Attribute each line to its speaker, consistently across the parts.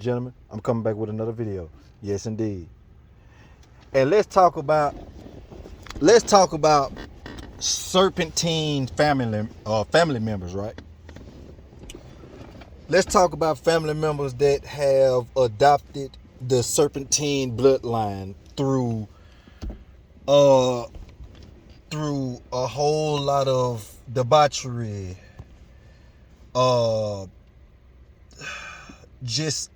Speaker 1: Gentlemen, I'm coming back with another video. Yes, indeed. And let's talk about Serpentine family members, right? Let's talk about family members that have adopted the Serpentine bloodline uh through a whole lot of debauchery, uh just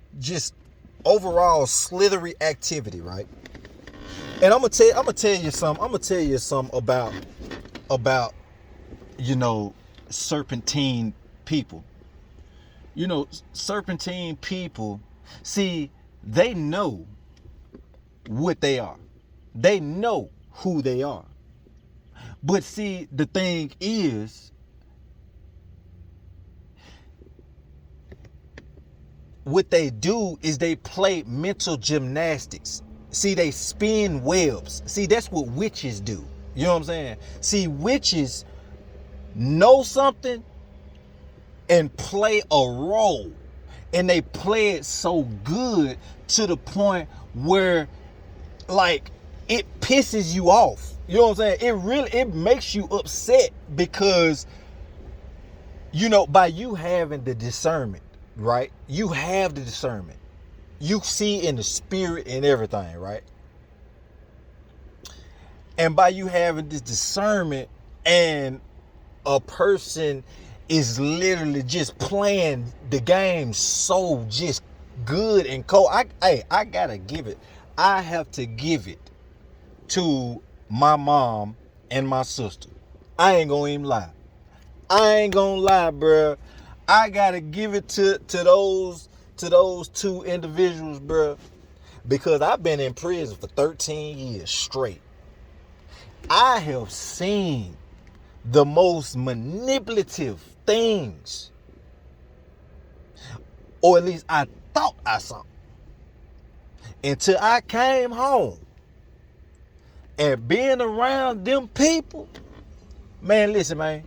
Speaker 1: overall slithery activity, right? And I'm gonna tell you something about serpentine people. Serpentine people, see, they know what they are. They know who they are. But see, the thing is, what they do is they play mental gymnastics. See, they spin webs. See, that's what witches do. You know what I'm saying? See, witches know something and play a role. And they play it so good to the point where, like, it pisses you off. You know what I'm saying? It makes you upset because, by you having the discernment, right? You have the discernment. You see in the spirit and everything, right? And by you having this discernment, and a person is literally just playing the game so just good and cold. I gotta give it. I have to give it to my mom and my sister. I ain't gonna even lie. Bruh. I gotta give it to those two individuals, bruh, because I've been in prison for 13 years straight. I have seen the most manipulative things, or at least I thought I saw, until I came home. And being around them people, man, listen,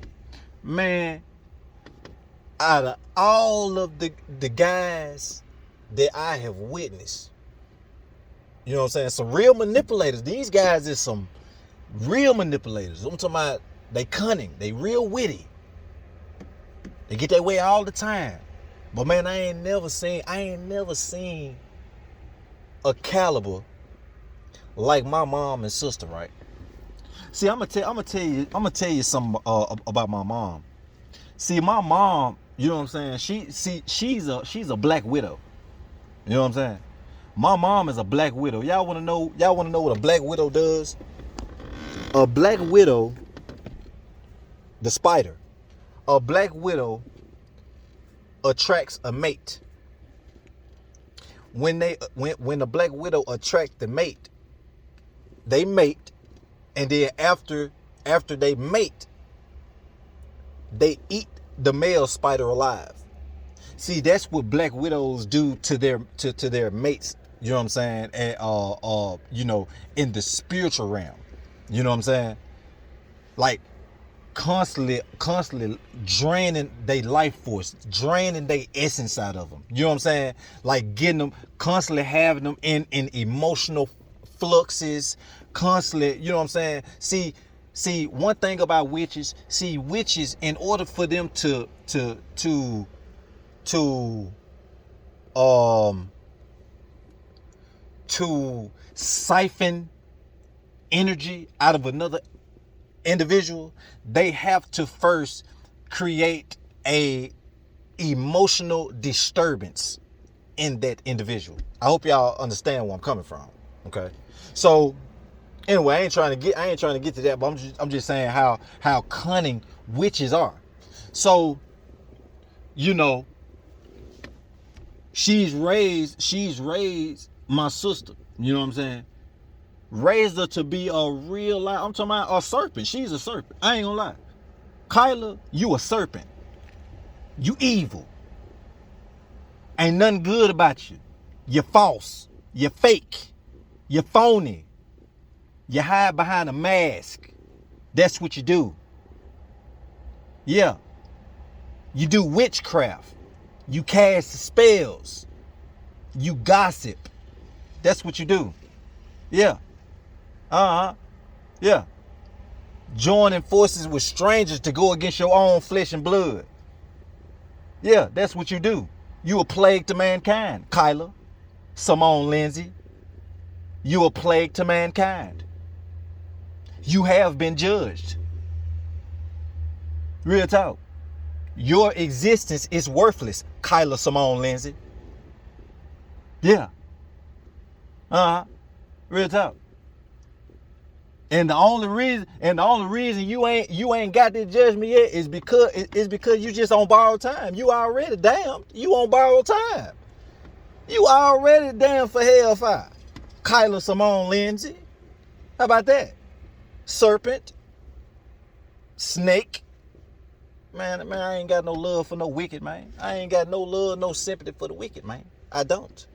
Speaker 1: man, out of all of the guys that I have witnessed, you know what I'm saying, some real manipulators. These guys is some real manipulators. I'm talking about, they cunning, they real witty. They get their way all the time. But man, I ain't never seen a caliber like my mom and sister, right? See, I'm gonna tell you something about my mom. See, my mom, you know what I'm saying? She's a black widow. You know what I'm saying? My mom is a black widow. Y'all wanna know what a black widow does? A black widow, the spider. A black widow attracts a mate. When a black widow attracts the mate, they mate, and then after they mate, they eat the male spider alive. See, that's what black widows do to their mates. You know what I'm saying? And in the spiritual realm. You know what I'm saying? Like, constantly draining their life force, draining their essence out of them. You know what I'm saying? Like, getting them, constantly having them in emotional fluxes, constantly, you know what I'm saying? See, one thing about witches, in order for them to siphon energy out of another individual, they have to first create a emotional disturbance in that individual. I hope y'all understand where I'm coming from. Okay. So anyway, I ain't trying to get to that, but I'm just saying how cunning witches are. So, she's raised my sister, you know what I'm saying? Raised her to be a real life. I'm talking about a serpent. She's a serpent. I ain't gonna lie. Kyla, you a serpent. You evil. Ain't nothing good about you. You're false. You're fake. You're phony. You hide behind a mask. That's what you do. Yeah. You do witchcraft. You cast spells. You gossip. That's what you do. Yeah. Yeah. Joining forces with strangers to go against your own flesh and blood. Yeah, that's what you do. You a plague to mankind, Kyla, Simone Lindsay. You a plague to mankind. You have been judged. Real talk. Your existence is worthless, Kyla Simone Lindsay. Yeah. Real talk. And the only reason you ain't got this judgment yet is because you just on borrowed time. You already damned. You on borrowed time. You already damned for hellfire. Kyla Simone Lindsay. How about that? Serpent. Snake. Man, I ain't got no love for no wicked, man. I ain't got no love, no sympathy for the wicked, man. I don't.